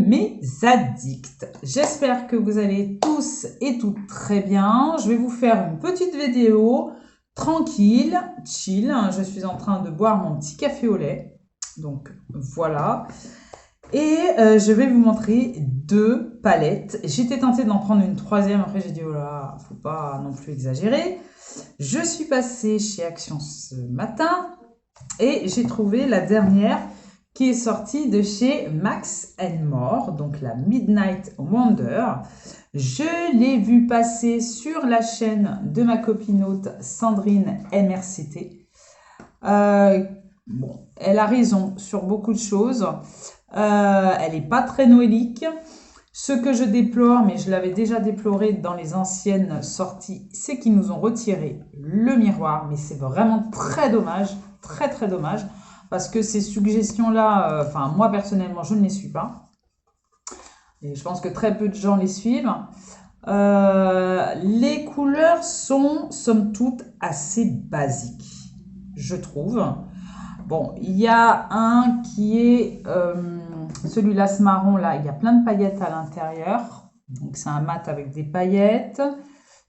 mes addicts. J'espère que vous allez tous et toutes très bien. Je vais vous faire une petite vidéo tranquille, chill. Je suis en train de boire mon petit café au lait. Donc voilà. Et je vais vous montrer deux palettes. J'étais tentée d'en prendre une troisième. Après j'ai dit oh là, faut pas non plus exagérer. Je suis passée chez Action ce matin et j'ai trouvé la dernière qui est sortie de chez Max & More, donc la Midnight Wonder. Je l'ai vue passer sur la chaîne de ma copinote Sandrine MRCT. Bon, elle a raison sur beaucoup de choses. Elle n'est pas très noélique. Ce que je déplore, mais je l'avais déjà déploré dans les anciennes sorties, c'est qu'ils nous ont retiré le miroir. Mais c'est vraiment très dommage, très très dommage. Parce que ces suggestions-là, enfin moi personnellement, je ne les suis pas. Et je pense que très peu de gens les suivent. Les couleurs sont, somme toute, assez basiques, je trouve. Bon, il y a un qui est, celui-là, ce marron-là, il y a plein de paillettes à l'intérieur. Donc c'est un mat avec des paillettes.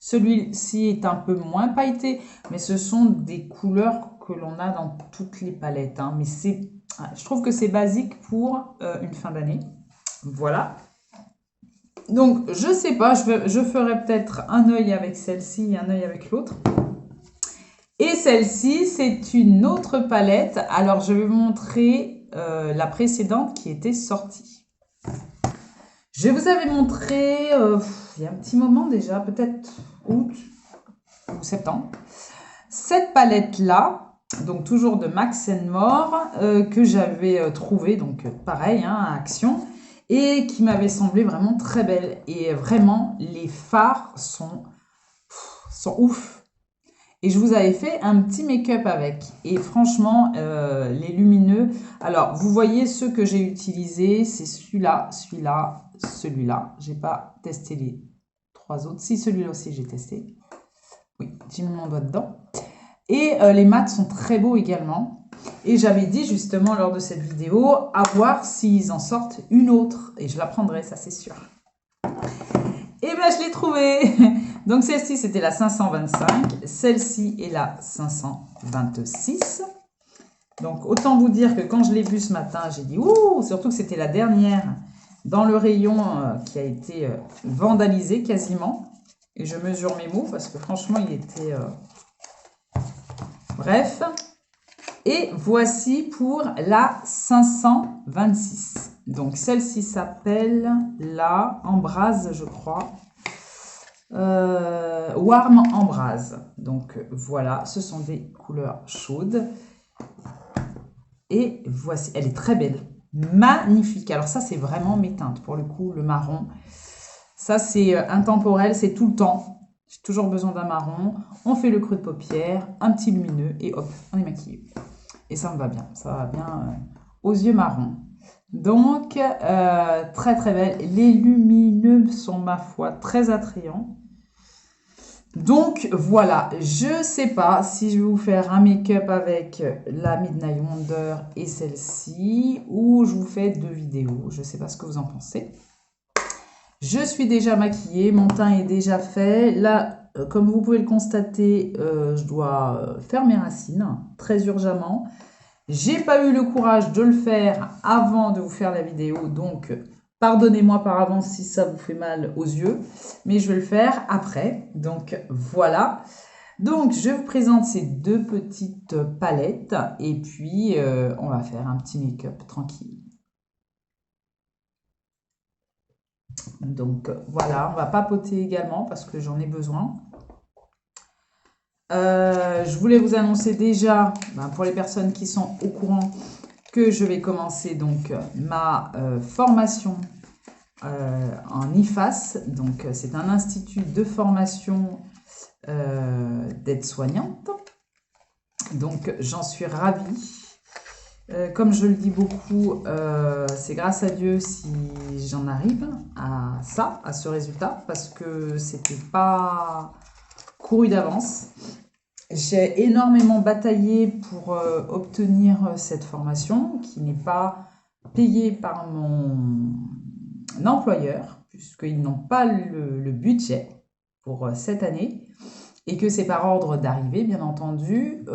Celui-ci est un peu moins pailleté, mais ce sont des couleurs que l'on a dans toutes les palettes. Hein. Mais je trouve que c'est basique pour une fin d'année. Voilà. Donc, je sais pas, je ferai peut-être un œil avec celle-ci et un œil avec l'autre. Et celle-ci, c'est une autre palette. Alors, je vais vous montrer la précédente qui était sortie. Je vous avais montré, il y a un petit moment déjà, peut-être août ou septembre, cette palette-là, donc toujours de Max & More, que j'avais trouvée, donc pareil, hein, à Action, et qui m'avait semblé vraiment très belle. Et vraiment, les fards sont ouf. Et je vous avais fait un petit make-up avec. Et franchement, les lumineux... Alors, vous voyez ceux que j'ai utilisés, c'est celui-là, celui-là, celui-là. Je n'ai pas testé les trois autres. Si, celui-là aussi, j'ai testé. Oui, j'ai mis mon doigt dedans. Et les mats sont très beaux également. Et j'avais dit justement lors de cette vidéo, à voir s'ils en sortent une autre. Et je la prendrai, ça c'est sûr. Et bien, je l'ai trouvée. Donc, celle-ci, c'était la 525. Celle-ci est la 526. Donc, autant vous dire que quand je l'ai vue ce matin, j'ai dit « Ouh !» Surtout que c'était la dernière dans le rayon qui a été vandalisé quasiment. Et je mesure mes mots parce que franchement, il était... Bref. Et voici pour la 526. Donc, celle-ci s'appelle la Embrase, je crois. Warm Embrase. Donc, voilà, ce sont des couleurs chaudes. Et voici, elle est très belle. Magnifique. Alors, ça, c'est vraiment mes teintes. Pour le coup, le marron. Ça, c'est intemporel, c'est tout le temps. J'ai toujours besoin d'un marron. On fait le creux de paupière, un petit lumineux et hop, on est maquillé. Et ça me va bien. Ça va bien aux yeux marrons. Donc, très très belle. Les lumineux sont, ma foi, très attrayants. Donc, voilà. Je ne sais pas si je vais vous faire un make-up avec la Midnight Wonder et celle-ci, ou je vous fais deux vidéos. Je ne sais pas ce que vous en pensez. Je suis déjà maquillée. Mon teint est déjà fait. Là, comme vous pouvez le constater, je dois faire mes racines très urgemment. J'ai pas eu le courage de le faire avant de vous faire la vidéo, donc pardonnez-moi par avance si ça vous fait mal aux yeux, mais je vais le faire après. Donc voilà. Donc je vous présente ces deux petites palettes et puis on va faire un petit make-up tranquille. Donc voilà, on va papoter également parce que j'en ai besoin. Je voulais vous annoncer déjà, pour les personnes qui sont au courant, que je vais commencer donc ma formation en IFAS. Donc c'est un institut de formation d'aide-soignante. Donc j'en suis ravie. Comme je le dis beaucoup, c'est grâce à Dieu si j'en arrive à ça, à ce résultat, parce que c'était pas couru d'avance. J'ai énormément bataillé pour obtenir cette formation qui n'est pas payée par employeur, puisqu'ils n'ont pas le budget pour cette année, et que c'est par ordre d'arrivée, bien entendu.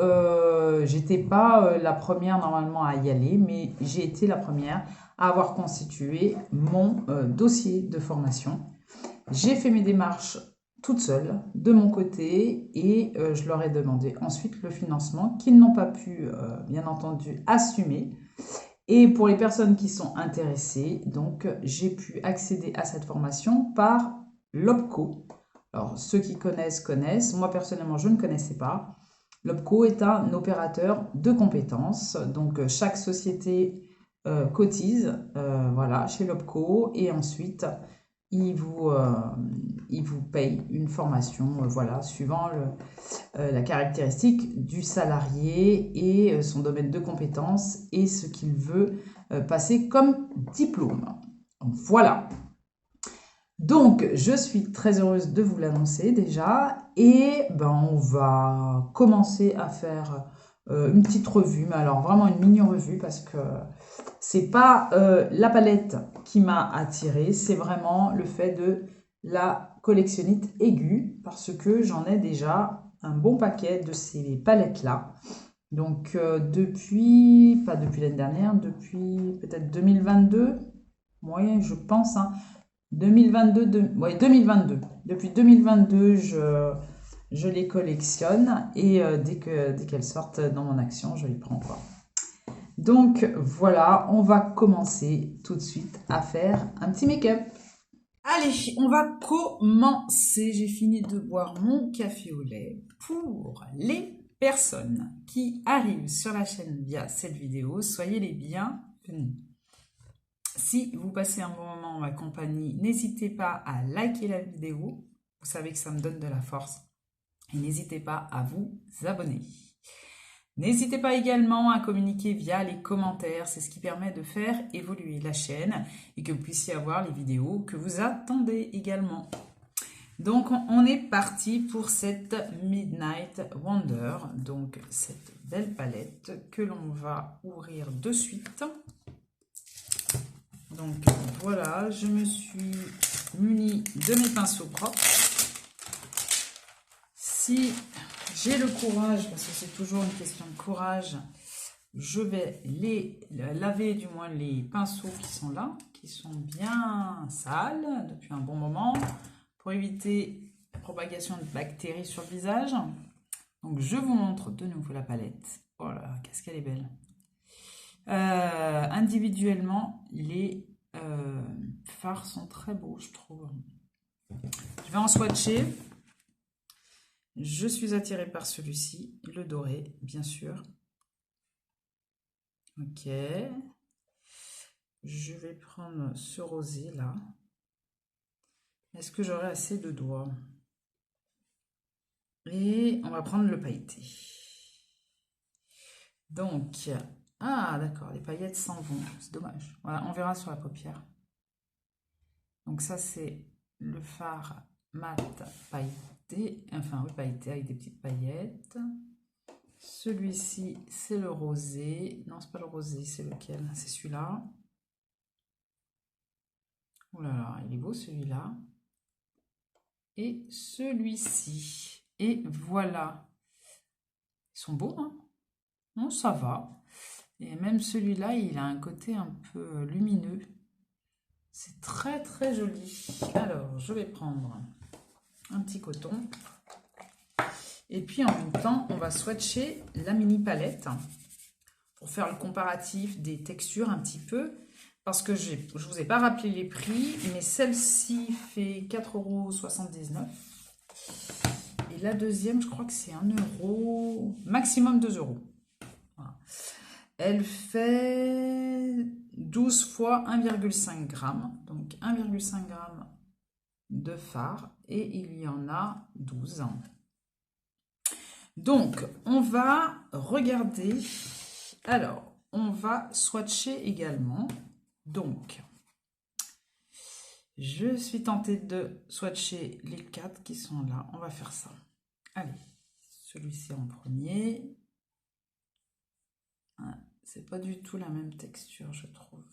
J'étais pas la première normalement à y aller, mais j'ai été la première à avoir constitué mon dossier de formation. J'ai fait mes démarches toute seule, de mon côté, et je leur ai demandé ensuite le financement qu'ils n'ont pas pu, bien entendu, assumer. Et pour les personnes qui sont intéressées, donc j'ai pu accéder à cette formation par l'OPCO. Alors ceux qui connaissent, connaissent. Moi personnellement, je ne connaissais pas. L'OPCO est un opérateur de compétences. Donc chaque société cotise voilà, chez l'OPCO et ensuite il vous paye une formation voilà, suivant la caractéristique du salarié et son domaine de compétences et ce qu'il veut passer comme diplôme. Voilà. Donc, je suis très heureuse de vous l'annoncer déjà et ben, on va commencer à faire une petite revue, mais alors vraiment une mini revue parce que c'est pas la palette qui m'a attirée, c'est vraiment le fait de la collectionnite aiguë parce que j'en ai déjà un bon paquet de ces palettes-là. Donc pas depuis l'année dernière, depuis peut-être 2022, oui, je pense, hein, 2022, ouais, 2022. Depuis 2022, je les collectionne et dès qu'elles sortent dans mon action, je les prends quoi. Donc voilà, on va commencer tout de suite à faire un petit make-up. Allez, on va commencer. J'ai fini de boire mon café au lait. Pour les personnes qui arrivent sur la chaîne via cette vidéo, soyez les bienvenus. Si vous passez un bon moment en ma compagnie, n'hésitez pas à liker la vidéo. Vous savez que ça me donne de la force. Et n'hésitez pas à vous abonner. N'hésitez pas également à communiquer via les commentaires, c'est ce qui permet de faire évoluer la chaîne et que vous puissiez avoir les vidéos que vous attendez également. Donc on est parti pour cette Midnight Wonder, donc cette belle palette que l'on va ouvrir de suite. Donc voilà, je me suis munie de mes pinceaux propres. Si j'ai le courage, parce que c'est toujours une question de courage, je vais laver du moins les pinceaux qui sont là, qui sont bien sales depuis un bon moment, pour éviter la propagation de bactéries sur le visage. Donc je vous montre de nouveau la palette. Oh là là, qu'est-ce qu'elle est belle. Individuellement, les fards sont très beaux, je trouve. Je vais en swatcher. Je suis attirée par celui-ci, le doré, bien sûr. Ok. Je vais prendre ce rosé là. Est-ce que j'aurai assez de doigts? Et on va prendre le pailleté. Donc, ah d'accord, les paillettes s'en vont, c'est dommage. Voilà, on verra sur la paupière. Donc ça c'est le fard mat pailleté, enfin oui pailleté avec des petites paillettes. Celui-ci c'est le rosé, non c'est pas le rosé, c'est lequel? C'est celui-là. Oh là là, il est beau celui-là. Et celui-ci. Et voilà. Ils sont beaux, hein? Non, ça va. Et même celui-là, il a un côté un peu lumineux. C'est très très joli. Alors, je vais prendre un petit coton. Et puis en même temps, on va swatcher la mini palette pour faire le comparatif des textures un petit peu. Parce que je ne vous ai pas rappelé les prix, mais celle-ci fait 4,79 €. Et la deuxième, je crois que c'est 1 €, maximum 2 €. Voilà. Elle fait 12 fois 1,5 g. Donc 1,5 g de fard. Et il y en a 12. Donc, on va regarder. Alors, on va swatcher également. Donc, je suis tentée de swatcher les 4 qui sont là. On va faire ça. Allez, celui-ci en premier. C'est pas du tout la même texture, je trouve.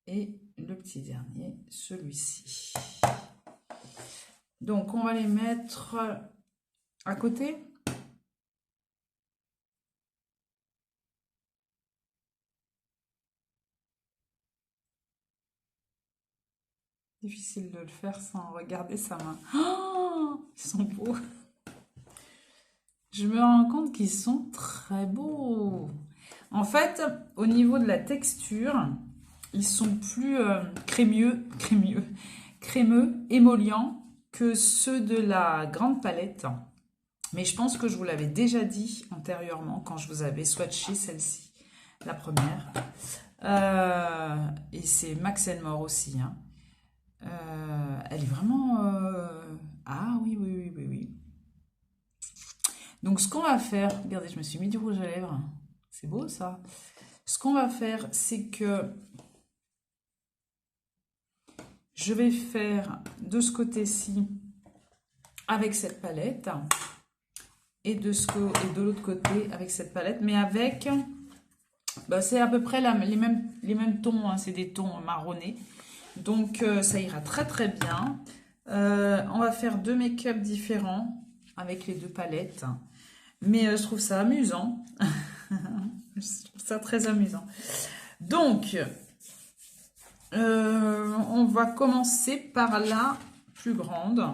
et le petit dernier, celui-ci. Donc, on va les mettre à côté. Difficile de le faire sans regarder sa main. Oh, ils sont beaux. Je me rends compte qu'ils sont très beaux. En fait, au niveau de la texture, ils sont plus crémeux, émollients que ceux de la grande palette. Mais je pense que je vous l'avais déjà dit antérieurement quand je vous avais swatché celle-ci, la première. Et c'est Max More aussi. Hein. Elle est vraiment... Ah oui, oui, oui, oui, oui. Donc ce qu'on va faire... Regardez, je me suis mis du rouge à lèvres. C'est beau ça. Ce qu'on va faire, c'est que je vais faire de ce côté-ci avec cette palette et de l'autre côté avec cette palette, mais avec... Bah, c'est à peu près les mêmes tons, hein, c'est des tons marronnés. Donc ça ira très très bien. On va faire deux make-up différents avec les deux palettes. Mais je trouve ça amusant. Je trouve ça très amusant. Donc, on va commencer par la plus grande.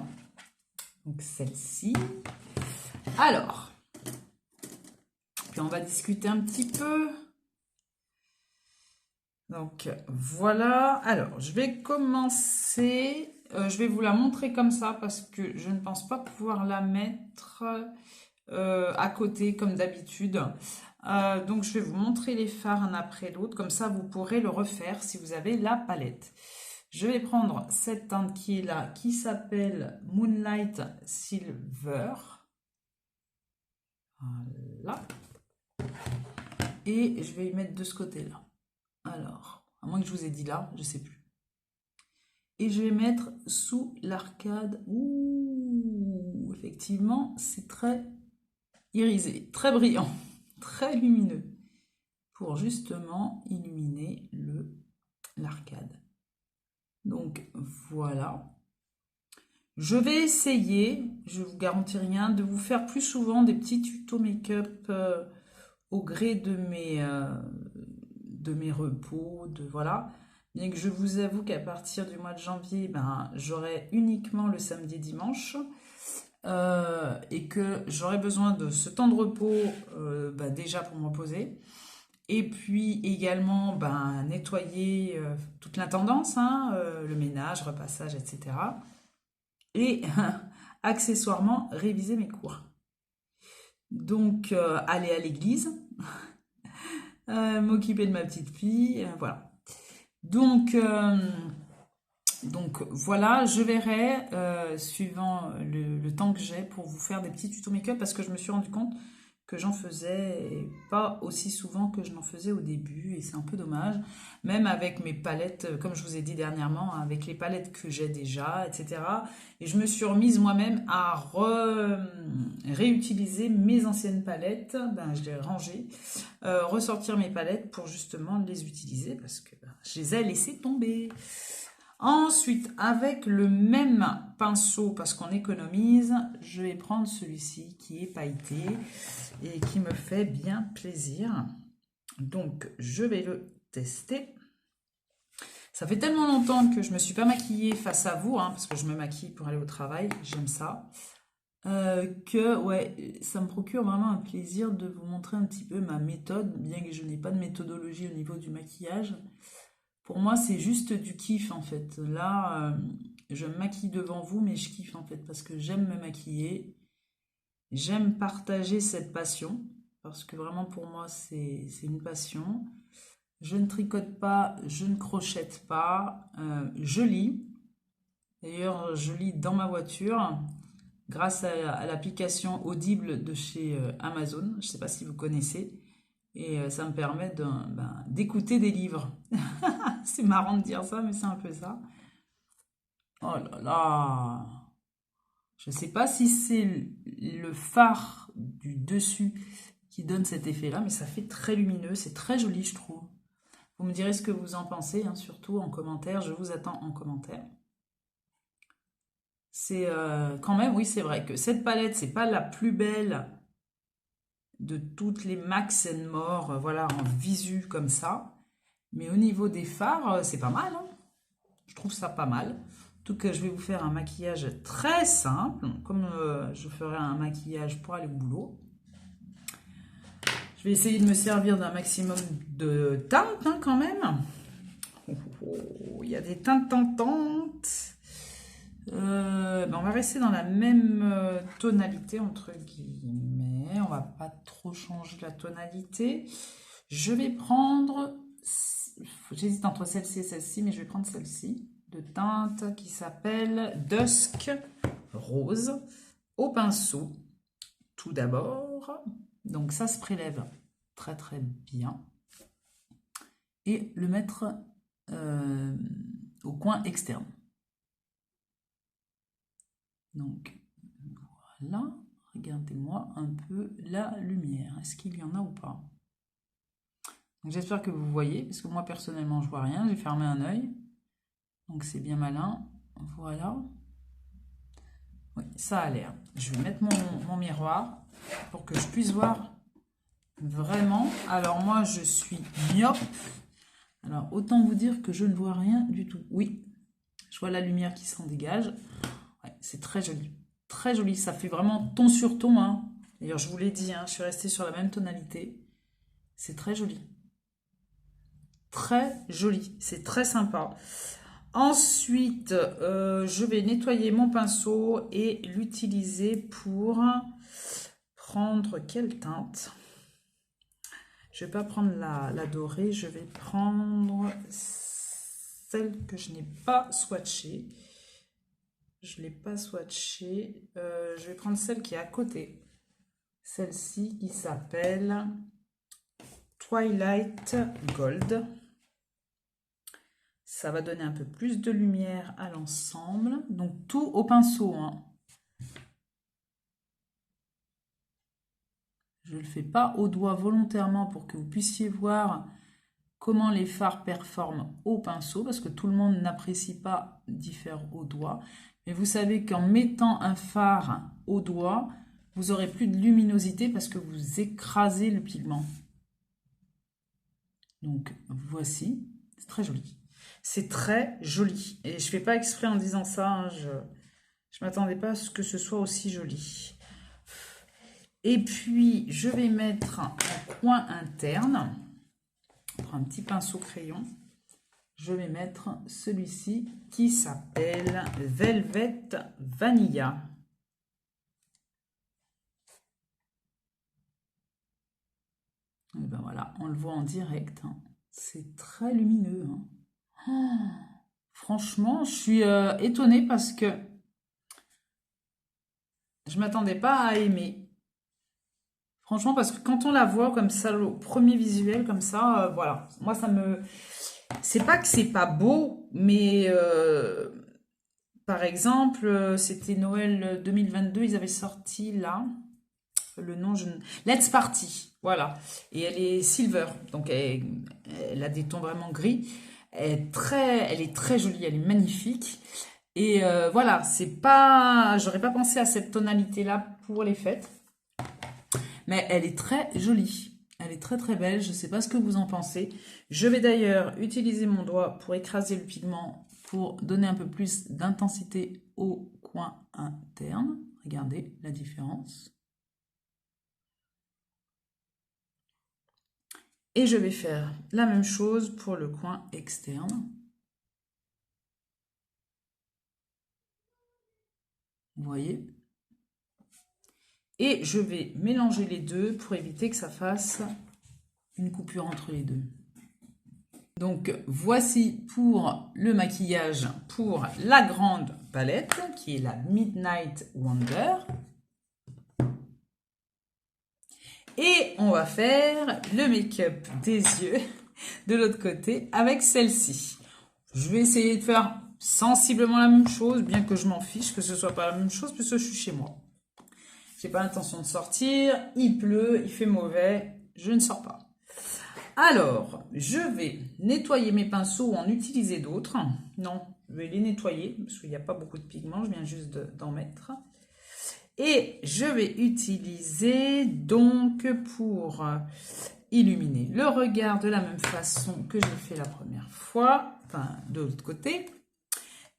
Donc celle-ci. Alors, puis on va discuter un petit peu. Donc voilà. Alors, je vais commencer. Je vais vous la montrer comme ça parce que je ne pense pas pouvoir la mettre à côté comme d'habitude. Donc je vais vous montrer les fards un après l'autre. Comme ça, vous pourrez le refaire si vous avez la palette. Je vais prendre cette teinte qui est là, qui s'appelle Moonlight Silver. Voilà. Et je vais y mettre de ce côté-là. Alors, à moins que je vous ai dit là, je ne sais plus. Et je vais mettre sous l'arcade. Ouh, effectivement, c'est très irisé, très brillant, très lumineux. Pour justement illuminer l'arcade. Donc, voilà. Je vais essayer, je ne vous garantis rien, de vous faire plus souvent des petits tutos make-up au gré de mes repos, voilà. Bien que je vous avoue qu'à partir du mois de janvier, j'aurai uniquement le samedi et dimanche. Et que j'aurai besoin de ce temps de repos déjà pour me reposer. Et puis également nettoyer toute l'intendance, hein, le ménage, repassage, etc. Et accessoirement réviser mes cours. Donc aller à l'église, m'occuper de ma petite fille, voilà. Donc voilà, je verrai suivant le temps que j'ai pour vous faire des petits tutos make-up parce que je me suis rendu compte que j'en faisais pas aussi souvent que je n'en faisais au début et c'est un peu dommage. Même avec mes palettes, comme je vous ai dit dernièrement, avec les palettes que j'ai déjà, etc. Et je me suis remise moi-même à réutiliser mes anciennes palettes. Je les ai rangées, ressortir mes palettes pour justement les utiliser parce que je les ai laissées tomber. Ensuite, avec le même pinceau, parce qu'on économise, je vais prendre celui-ci qui est pailleté et qui me fait bien plaisir. Donc, je vais le tester. Ça fait tellement longtemps que je ne me suis pas maquillée face à vous, hein, parce que je me maquille pour aller au travail, j'aime ça, que ouais, ça me procure vraiment un plaisir de vous montrer un petit peu ma méthode, bien que je n'ai pas de méthodologie au niveau du maquillage. Pour moi, c'est juste du kiff, en fait. Là, je me maquille devant vous, mais je kiffe, en fait, parce que j'aime me maquiller. J'aime partager cette passion, parce que vraiment, pour moi, c'est une passion. Je ne tricote pas, je ne crochette pas. Je lis. D'ailleurs, je lis dans ma voiture, grâce à l'application Audible de chez Amazon. Je ne sais pas si vous connaissez. Et ça me permet d'écouter des livres. C'est marrant de dire ça, mais c'est un peu ça. Oh là là! Je ne sais pas si c'est le fard du dessus qui donne cet effet-là, mais ça fait très lumineux, c'est très joli, je trouve. Vous me direz ce que vous en pensez, hein, surtout en commentaire. Je vous attends en commentaire. C'est quand même, oui, c'est vrai que cette palette, c'est pas la plus belle de toutes les Max More, voilà, en visu comme ça. Mais au niveau des fards, c'est pas mal, hein. Je trouve ça pas mal. En tout cas, je vais vous faire un maquillage très simple, comme je ferais un maquillage pour aller au boulot. Je vais essayer de me servir d'un maximum de teintes, hein, quand même. Il y a des teintes tentantes. On va rester dans la même tonalité, entre guillemets. On va pas trop changer la tonalité. Je vais prendre... J'hésite entre celle-ci et celle-ci, mais je vais prendre celle-ci de teinte qui s'appelle Dusk Rose au pinceau. Tout d'abord, donc ça se prélève très très bien. Et le mettre au coin externe. Donc voilà, regardez-moi un peu la lumière. Est-ce qu'il y en a ou pas? J'espère que vous voyez, parce que moi personnellement je vois rien. J'ai fermé un œil, donc c'est bien malin. Voilà. Oui, ça a l'air. Je vais mettre mon miroir pour que je puisse voir vraiment. Alors moi je suis myope. Alors autant vous dire que je ne vois rien du tout. Oui, je vois la lumière qui s'en dégage. Ouais, c'est très joli. Très joli. Ça fait vraiment ton sur ton. Hein. D'ailleurs je vous l'ai dit, hein, je suis restée sur la même tonalité. C'est très joli. Très joli. C'est très sympa. Ensuite, je vais nettoyer mon pinceau et l'utiliser pour prendre quelle teinte? Je ne vais pas prendre la dorée, je vais prendre celle que je n'ai pas swatchée. Je ne l'ai pas swatchée. Je vais prendre celle qui est à côté. Celle-ci qui s'appelle Twilight Gold. Ça va donner un peu plus de lumière à l'ensemble. Donc tout au pinceau. Hein. Je ne le fais pas au doigt volontairement pour que vous puissiez voir comment les fards performent au pinceau. Parce que tout le monde n'apprécie pas d'y faire au doigt. Mais vous savez qu'en mettant un fard au doigt, vous aurez plus de luminosité parce que vous écrasez le pigment. Donc voici. C'est très joli. C'est très joli. Et je ne fais pas exprès en disant ça. Hein, je ne m'attendais pas à ce que ce soit aussi joli. Et puis, je vais mettre un coin interne. Je prends un petit pinceau crayon. Je vais mettre celui-ci qui s'appelle Velvet Vanilla. Et ben voilà, on le voit en direct. Hein. C'est très lumineux. Hein. Oh, franchement, je suis étonnée parce que je ne m'attendais pas à aimer. Franchement, parce que quand on la voit comme ça, le premier visuel comme ça, voilà. Moi, ça me... C'est pas que c'est pas beau, mais par exemple, c'était Noël 2022, ils avaient sorti là, le nom, Let's Party, voilà. Et elle est silver, donc elle a des tons vraiment gris. Elle est très jolie, elle est magnifique. Et voilà, c'est pas, j'aurais pas pensé à cette tonalité-là pour les fêtes. Mais elle est très jolie. Elle est très très belle. Je ne sais pas ce que vous en pensez. Je vais d'ailleurs utiliser mon doigt pour écraser le pigment pour donner un peu plus d'intensité au coin interne. Regardez la différence. Et je vais faire la même chose pour le coin externe. Vous voyez ? Et je vais mélanger les deux pour éviter que ça fasse une coupure entre les deux. Donc voici pour le maquillage pour la grande palette qui est la Midnight Wonder. Et on va faire le make-up des yeux de l'autre côté avec celle-ci. Je vais essayer de faire sensiblement la même chose, bien que je m'en fiche que ce soit pas la même chose puisque je suis chez moi. J'ai pas l'intention de sortir, il pleut, il fait mauvais, je ne sors pas. Alors, je vais nettoyer mes pinceaux ou en utiliser d'autres. Non, je vais les nettoyer parce qu'il n'y a pas beaucoup de pigments, je viens juste d'en mettre. Et je vais utiliser donc pour illuminer le regard de la même façon que j'ai fait la première fois, enfin de l'autre côté,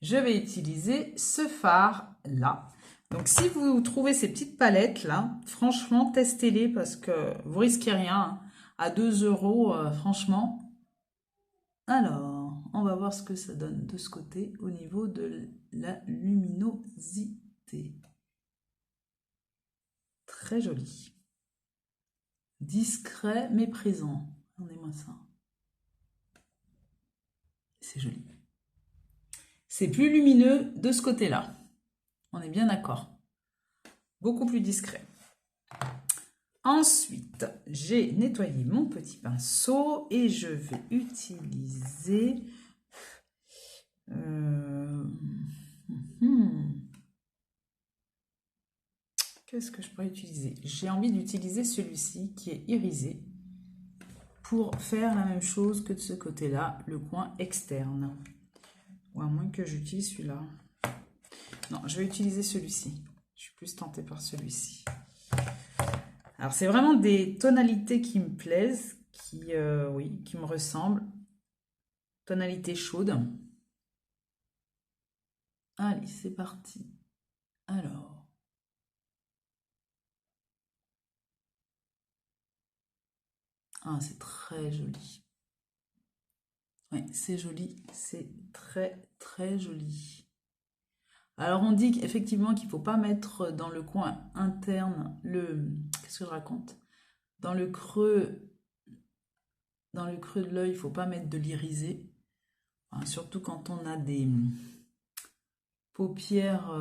je vais utiliser ce fard là. Donc si vous trouvez ces petites palettes là, franchement testez-les parce que vous risquez rien, hein. À 2 €, franchement. Alors, on va voir ce que ça donne de ce côté au niveau de la luminosité. Très joli. Discret mais présent. Regardez-moi ça. C'est joli. C'est plus lumineux de ce côté-là. On est bien d'accord. Beaucoup plus discret. Ensuite, j'ai nettoyé mon petit pinceau et je vais utiliser... Qu'est-ce que je pourrais utiliser? J'ai envie d'utiliser celui-ci qui est irisé pour faire la même chose que de ce côté-là, le coin externe. Ou à moins que j'utilise celui-là. Non, je vais utiliser celui-ci. Je suis plus tentée par celui-ci. Alors, c'est vraiment des tonalités qui me plaisent, qui me ressemblent. Tonalité chaude. Allez, c'est parti. Alors. Ah, c'est très joli. Oui, c'est joli. C'est très, très joli. Alors, on dit effectivement qu'il ne faut pas mettre dans le coin interne le... Qu'est-ce que je raconte? Dans le creux de l'œil, il ne faut pas mettre de l'irisé. Enfin, surtout quand on a des paupières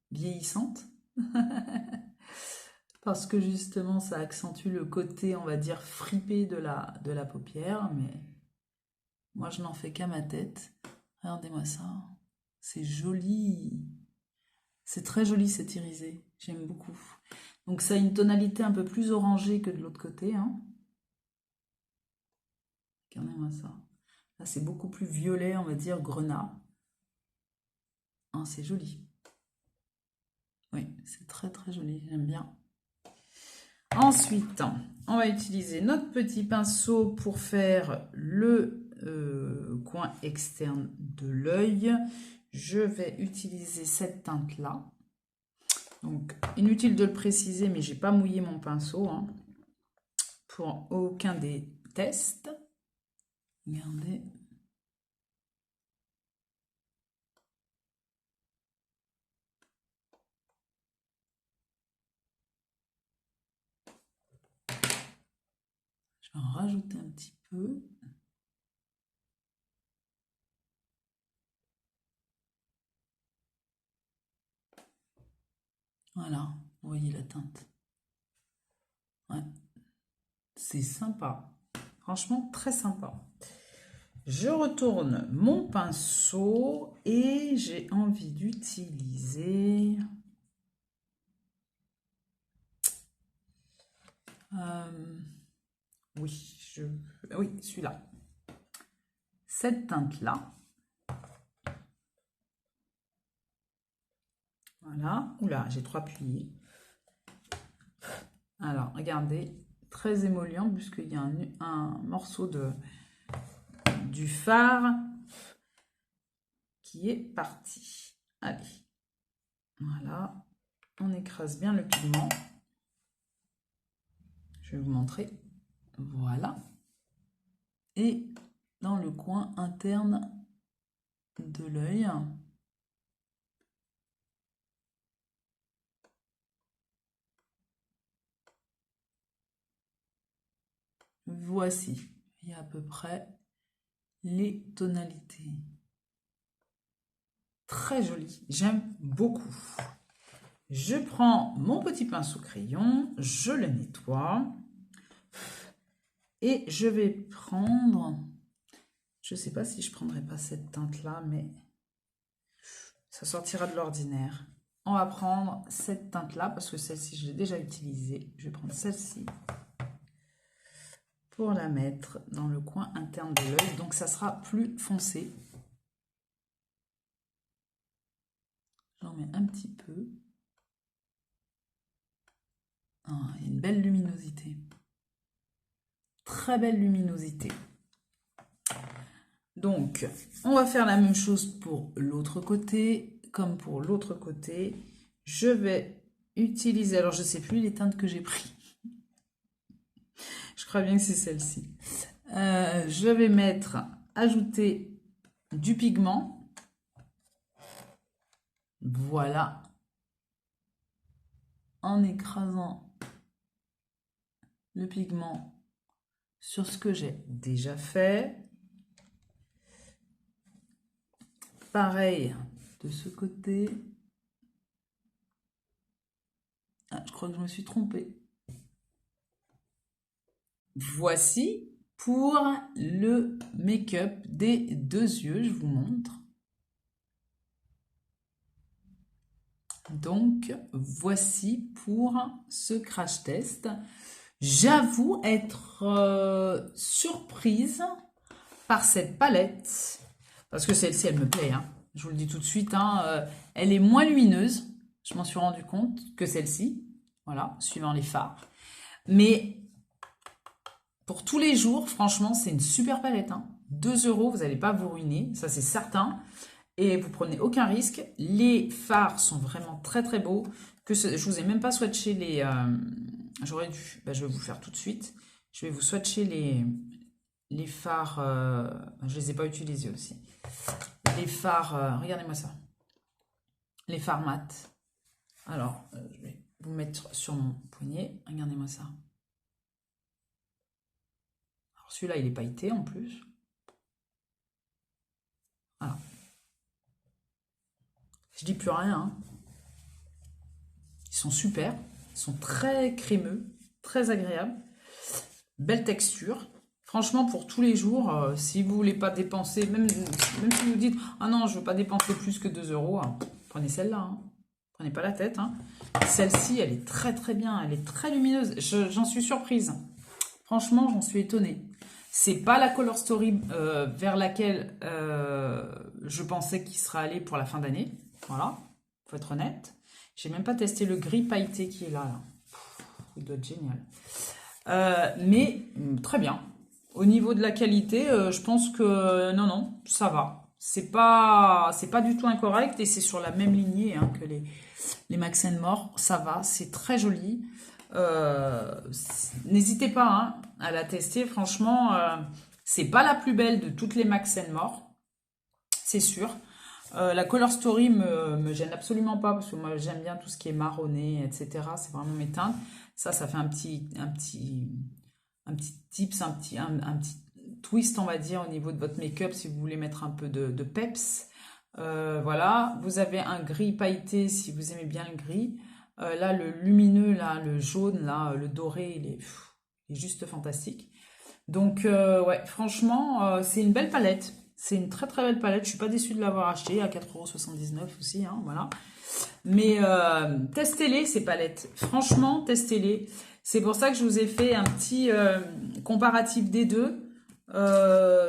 vieillissantes. Parce que justement, ça accentue le côté, on va dire, fripé de la paupière. Mais moi, je n'en fais qu'à ma tête. Regardez-moi ça. C'est joli. C'est très joli cet irisé. J'aime beaucoup. Donc ça a une tonalité un peu plus orangée que de l'autre côté. Hein. Regardez-moi ça. Là, c'est beaucoup plus violet, on va dire, grenat. Ah, c'est joli. Oui, c'est très très joli. J'aime bien. Ensuite, on va utiliser notre petit pinceau pour faire le coin externe de l'œil. Je vais utiliser cette teinte-là. Donc, inutile de le préciser, mais j'ai pas mouillé mon pinceau hein, pour aucun des tests. Regardez. Je vais en rajouter un petit peu. Voilà, vous voyez la teinte. Ouais. C'est sympa. Franchement, très sympa. Je retourne mon pinceau et j'ai envie d'utiliser... oui, celui-là. Cette teinte-là. Voilà. Oula, j'ai trop appuyé. Alors, regardez, très émollient puisqu'il y a un morceau du fard qui est parti. Allez. Voilà. On écrase bien le pigment. Je vais vous montrer. Voilà. Et dans le coin interne de l'œil. Voici, il y a à peu près les tonalités. Très joli, j'aime beaucoup. Je prends mon petit pinceau crayon, je le nettoie. Et je vais prendre, je ne sais pas si je ne prendrai pas cette teinte-là, mais ça sortira de l'ordinaire. On va prendre cette teinte-là, parce que celle-ci, je l'ai déjà utilisée. Je vais prendre celle-ci. pour la mettre dans le coin interne de l'œil. Donc, ça sera plus foncé. J'en mets un petit peu. Ah, il y a une belle luminosité. Très belle luminosité. Donc, on va faire la même chose pour l'autre côté. Comme pour l'autre côté, je vais utiliser... Alors, je ne sais plus les teintes que j'ai pris. Je crois bien que c'est celle-ci. Je vais ajouter du pigment. Voilà. En écrasant le pigment sur ce que j'ai déjà fait. Pareil de ce côté. Ah, je crois que je me suis trompée. Voici pour le make-up des deux yeux, je vous montre. Donc, voici pour ce crash test. J'avoue être surprise par cette palette, parce que celle-ci, elle me plaît, hein. Je vous le dis tout de suite, hein, elle est moins lumineuse, je m'en suis rendu compte, que celle-ci, voilà, suivant les fards. Mais pour tous les jours, franchement, c'est une super palette, hein. 2 €, vous n'allez pas vous ruiner, ça c'est certain. Et vous prenez aucun risque. Les fards sont vraiment très très beaux. Je vous ai même pas swatché les... j'aurais dû... je vais vous le faire tout de suite. Je vais vous swatcher les fards... je les ai pas utilisés aussi. Les fards... regardez-moi ça. Les fards mat. Alors, je vais vous mettre sur mon poignet. Regardez-moi ça. Alors celui-là, il est pailleté en plus. Voilà. Je dis plus rien, hein. Ils sont super, ils sont très crémeux, très agréables, belle texture. Franchement, pour tous les jours, si vous voulez pas dépenser, même si vous dites « Ah non, je veux pas dépenser plus que 2 €, hein, prenez celle-là, hein. Prenez pas la tête, hein. Celle-ci, elle est très très bien, elle est très lumineuse. J'en suis surprise. Franchement, j'en suis étonnée. C'est pas la Color Story vers laquelle je pensais qu'il serait allé pour la fin d'année. Voilà, faut être honnête. J'ai même pas testé le gris pailleté qui est là. Il doit être génial. Mais très bien. Au niveau de la qualité, je pense que non, ça va. C'est pas du tout incorrect et c'est sur la même lignée, hein, que les Max More. Ça va, c'est très joli. N'hésitez pas, hein, à la tester. Franchement, c'est pas la plus belle de toutes les Max More, c'est sûr. La Color Story me gêne absolument pas parce que moi j'aime bien tout ce qui est marronné, etc. C'est vraiment mes teintes. Ça fait un petit tips, un petit twist, on va dire, au niveau de votre make-up si vous voulez mettre un peu de peps. Voilà, vous avez un gris pailleté si vous aimez bien le gris. Là, le lumineux, là, le jaune, là, le doré, il est juste fantastique. Donc, ouais, franchement, c'est une belle palette. C'est une très très belle palette. Je suis pas déçue de l'avoir acheté à 4,79 € aussi, hein, voilà. Mais testez-les ces palettes. Franchement, testez-les. C'est pour ça que je vous ai fait un petit comparatif des deux.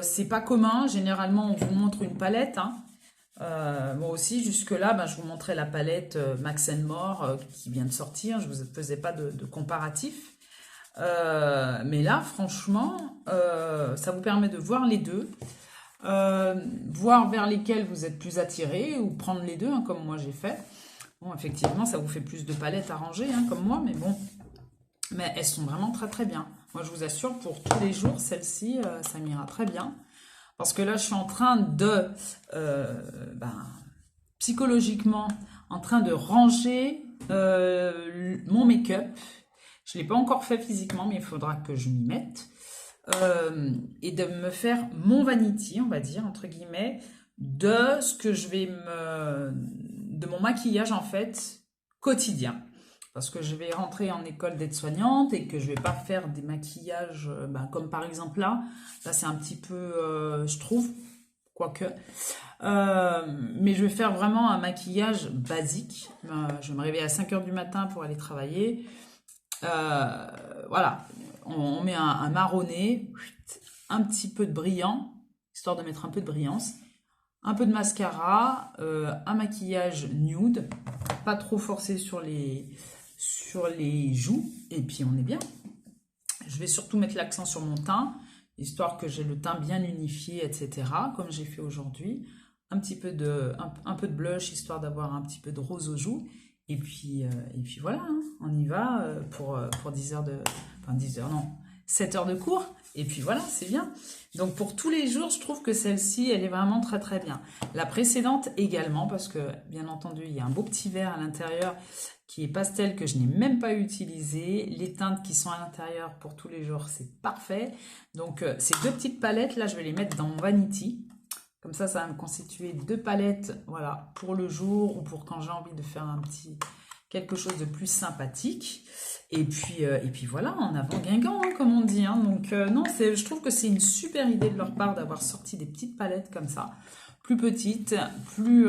C'est pas commun. Généralement, on vous montre une palette, hein. Moi aussi, jusque-là, je vous montrais la palette Max More qui vient de sortir. Je ne vous faisais pas de comparatif. Mais là, franchement, ça vous permet de voir les deux. Voir vers lesquels vous êtes plus attiré ou prendre les deux, hein, comme moi j'ai fait. Bon, effectivement, ça vous fait plus de palettes à ranger, hein, comme moi, mais bon. Mais elles sont vraiment très très bien. Moi, je vous assure, pour tous les jours, celle-ci, ça m'ira très bien. Parce que là, je suis en train de, psychologiquement, en train de ranger mon make-up. Je ne l'ai pas encore fait physiquement, mais il faudra que je m'y mette. Et de me faire mon vanity, on va dire, entre guillemets, de ce que je vais de mon maquillage, en fait, quotidien. Parce que je vais rentrer en école d'aide-soignante et que je vais pas faire des maquillages, comme par exemple là c'est un petit peu, je trouve, quoique, mais je vais faire vraiment un maquillage basique. Je vais me réveiller à 5 h du matin pour aller travailler. Voilà, on met un marronné, un petit peu de brillant, histoire de mettre un peu de brillance, un peu de mascara, un maquillage nude, pas trop forcé sur les joues, et puis on est bien. Je vais surtout mettre l'accent sur mon teint, histoire que j'ai le teint bien unifié, etc., comme j'ai fait aujourd'hui. Un peu de blush, histoire d'avoir un petit peu de rose aux joues. Et puis voilà, hein, on y va pour 10 heures de... Enfin 10 heures, non, 7 heures de cours. Et puis voilà, c'est bien. Donc pour tous les jours, je trouve que celle-ci, elle est vraiment très très bien. La précédente également, parce que bien entendu, il y a un beau petit verre à l'intérieur qui est pastel que je n'ai même pas utilisé. Les teintes qui sont à l'intérieur pour tous les jours, c'est parfait. Donc ces deux petites palettes, là, je vais les mettre dans mon Vanity. Comme ça va me constituer deux palettes, voilà, pour le jour ou pour quand j'ai envie de faire quelque chose de plus sympathique. Et puis voilà, en avant Guingamp, hein, comme on dit. Hein. Donc non, je trouve que c'est une super idée de leur part d'avoir sorti des petites palettes comme ça, plus petites, plus,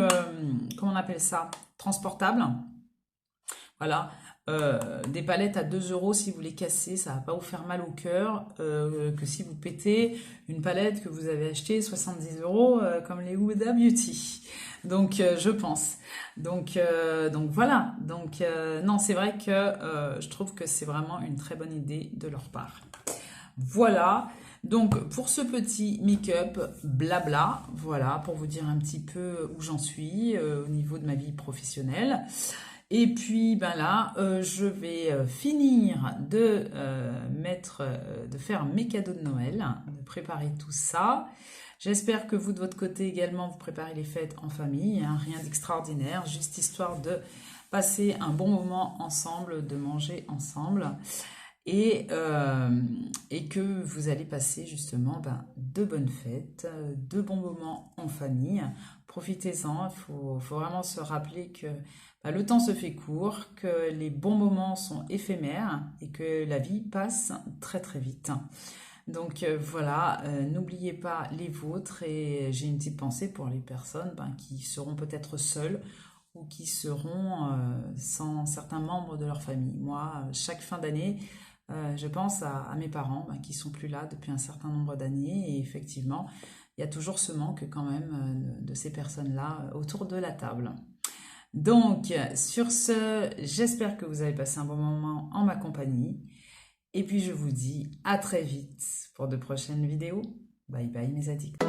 comment on appelle ça, transportables. Voilà, des palettes à 2 €, si vous les cassez, ça va pas vous faire mal au cœur, que si vous pétez une palette que vous avez achetée 70 €, comme les Huda Beauty. Donc, je pense. Donc voilà. Donc, non, c'est vrai que je trouve que c'est vraiment une très bonne idée de leur part. Voilà. Donc, pour ce petit make-up blabla, voilà, pour vous dire un petit peu où j'en suis au niveau de ma vie professionnelle. Et puis ben là, je vais finir de faire mes cadeaux de Noël, de préparer tout ça. J'espère que vous, de votre côté également, vous préparez les fêtes en famille, hein, rien d'extraordinaire, juste histoire de passer un bon moment ensemble, de manger ensemble. Et que vous allez passer justement de bonnes fêtes, de bons moments en famille. Profitez-en, il faut vraiment se rappeler que le temps se fait court, que les bons moments sont éphémères et que la vie passe très très vite. Donc voilà, n'oubliez pas les vôtres et j'ai une petite pensée pour les personnes qui seront peut-être seules ou qui seront sans certains membres de leur famille. Moi, chaque fin d'année, je pense à mes parents qui sont plus là depuis un certain nombre d'années et effectivement, il y a toujours ce manque quand même de ces personnes-là autour de la table. Donc, sur ce, j'espère que vous avez passé un bon moment en ma compagnie. Et puis, je vous dis à très vite pour de prochaines vidéos. Bye bye mes addicts.